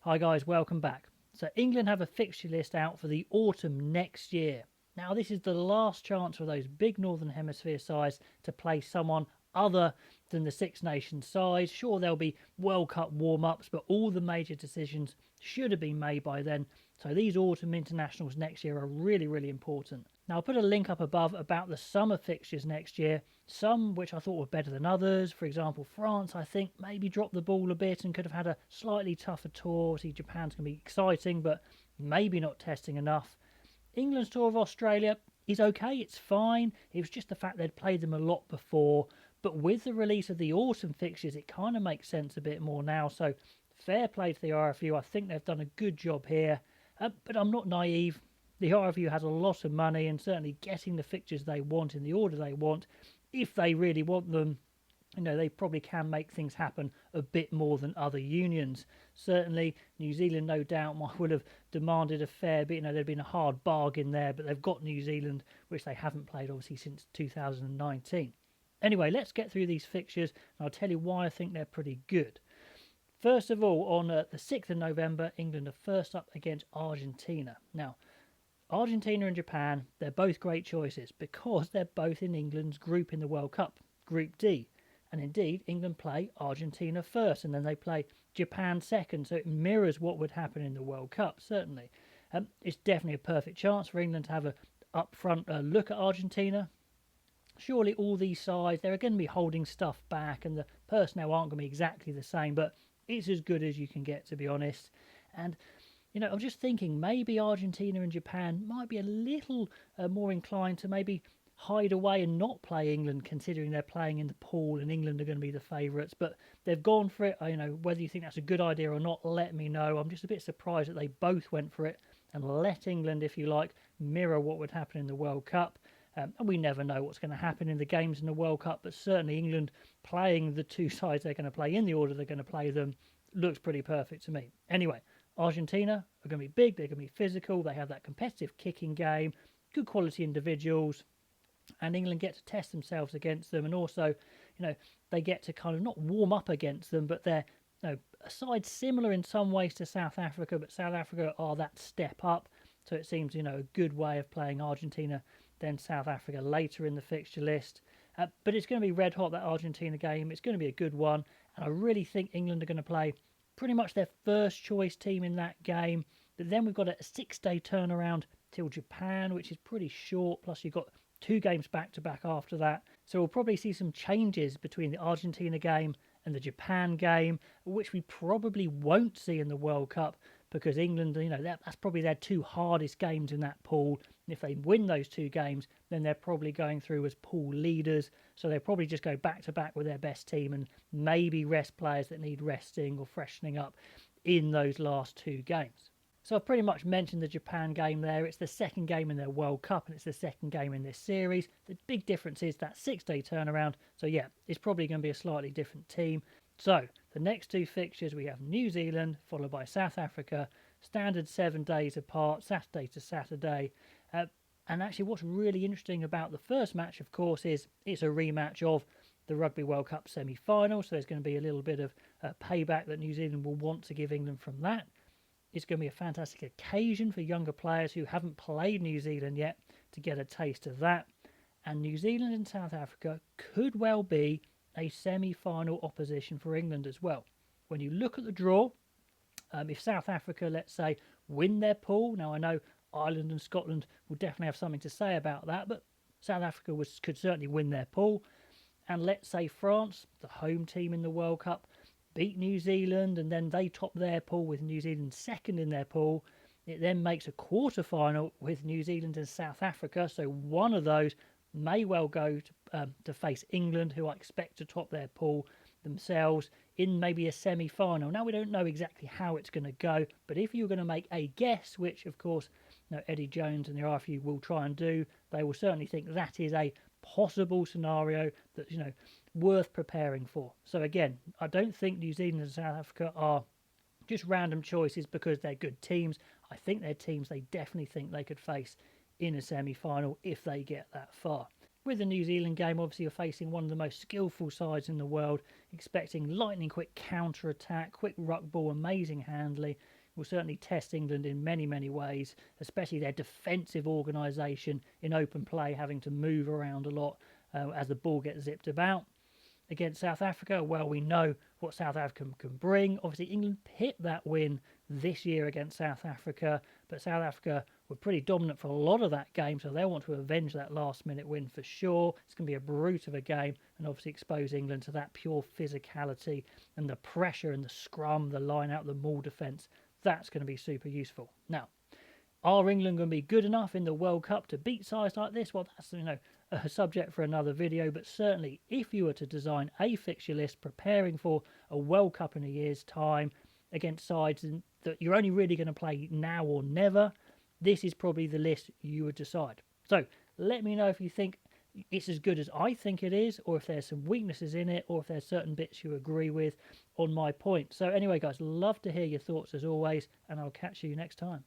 Hi guys, welcome back. So England have a fixture list out for the autumn next year. Now this is the last chance for those big Northern Hemisphere sides to play someone other than the Six Nations sides. Sure, there'll be World Cup warm-ups, but all the major decisions should have been made by then. So these autumn internationals next year are really, really important. Now I'll put a link up above about the summer fixtures next year. Some which I thought were better than others. For example, France, I think, maybe dropped the ball a bit and could have had a slightly tougher tour. See, Japan's going to be exciting, but maybe not testing enough. England's tour of Australia is okay, it's fine. It was just the fact they'd played them a lot before. But with the release of the autumn fixtures, it kind of makes sense a bit more now. So fair play to the RFU. I think they've done a good job here. But I'm not naive. The RFU has a lot of money, and certainly getting the fixtures they want in the order they want, if they really want them, they probably can make things happen a bit more than other unions. Certainly, New Zealand, no doubt, would have demanded a fair bit. There'd been a hard bargain there, but they've got New Zealand, which they haven't played, obviously, since 2019. Anyway, let's get through these fixtures, and I'll tell you why I think they're pretty good. First of all, on the 6th of November, England are first up against Argentina. Now, Argentina and Japan, they're both great choices because they're both in England's group in the World Cup, Group D. And indeed, England play Argentina first and then they play Japan second. So it mirrors what would happen in the World Cup, certainly. It's definitely a perfect chance for England to have a upfront look at Argentina. Surely all these sides, they're going to be holding stuff back and the personnel aren't going to be exactly the same, but it's as good as you can get, to be honest. And I'm just thinking maybe Argentina and Japan might be a little more inclined to maybe hide away and not play England, considering they're playing in the pool and England are going to be the favourites. But they've gone for it. Whether you think that's a good idea or not, let me know. I'm just a bit surprised that they both went for it and let England, if you like, mirror what would happen in the World Cup. And we never know what's going to happen in the games in the World Cup, but certainly England playing the two sides they're going to play in the order they're going to play them looks pretty perfect to me. Anyway, Argentina are going to be big, they're going to be physical, they have that competitive kicking game, good quality individuals, and England get to test themselves against them, and also, they get to kind of not warm up against them, but they're a side similar in some ways to South Africa, but South Africa are that step up, so it seems, a good way of playing Argentina, then South Africa later in the fixture list. But it's going to be red hot, that Argentina game, it's going to be a good one, and I really think England are going to play pretty much their first choice team in that game. But then we've got a 6-day turnaround till Japan, which is pretty short. Plus you've got 2 games back to back after that. So we'll probably see some changes between the Argentina game and the Japan game, which we probably won't see in the World Cup because England, that's probably their 2 hardest games in that pool. And if they win those 2 games, then they're probably going through as pool leaders. So they'll probably just go back to back with their best team and maybe rest players that need resting or freshening up in those last 2 games. So I've pretty much mentioned the Japan game there. It's the second game in their World Cup and it's the second game in this series. The big difference is that 6-day turnaround. So yeah, it's probably going to be a slightly different team. So the next 2 fixtures, we have New Zealand followed by South Africa, standard 7 days apart, Saturday to Saturday. And actually what's really interesting about the first match, of course, is it's a rematch of the Rugby World Cup semi-final. So there's going to be a little bit of payback that New Zealand will want to give England from that. It's going to be a fantastic occasion for younger players who haven't played New Zealand yet to get a taste of that. And New Zealand and South Africa could well be a semi-final opposition for England as well. When you look at the draw, if South Africa, let's say, win their pool, now I know Ireland and Scotland will definitely have something to say about that, but South Africa could certainly win their pool. And let's say France, the home team in the World Cup, beat New Zealand and then they top their pool with New Zealand second in their pool. It then makes a quarter-final with New Zealand and South Africa, so one of those may well go to face England, who I expect to top their pool themselves in maybe a semi-final. Now, we don't know exactly how it's going to go, but if you're going to make a guess, which, of course, Eddie Jones and the RFU will try and do, they will certainly think that is a possible scenario that's, worth preparing for. So, again, I don't think New Zealand and South Africa are just random choices because they're good teams. I think they're teams they definitely think they could face in a semi-final if they get that far. With the New Zealand game, obviously you're facing one of the most skillful sides in the world, expecting lightning quick counter-attack, quick ruck ball, amazing handling. will certainly test England in many, many ways, especially their defensive organisation in open play, having to move around a lot as the ball gets zipped about. Against South Africa, well, we know what South Africa can bring. Obviously, England picked that win this year against South Africa, but South Africa were pretty dominant for a lot of that game, so they'll want to avenge that last-minute win for sure. It's going to be a brute of a game, and obviously expose England to that pure physicality and the pressure and the scrum, the line-out, the maul defence. That's going to be super useful. Now, are England going to be good enough in the World Cup to beat sides like this? Well, that's, a subject for another video, but certainly if you were to design a fixture list preparing for a World Cup in a year's time against sides that you're only really going to play now or never, this is probably the list you would decide. So let me know if you think it's as good as I think it is, or if there's some weaknesses in it, or if there's certain bits you agree with on my point. So anyway, guys, love to hear your thoughts as always, and I'll catch you next time.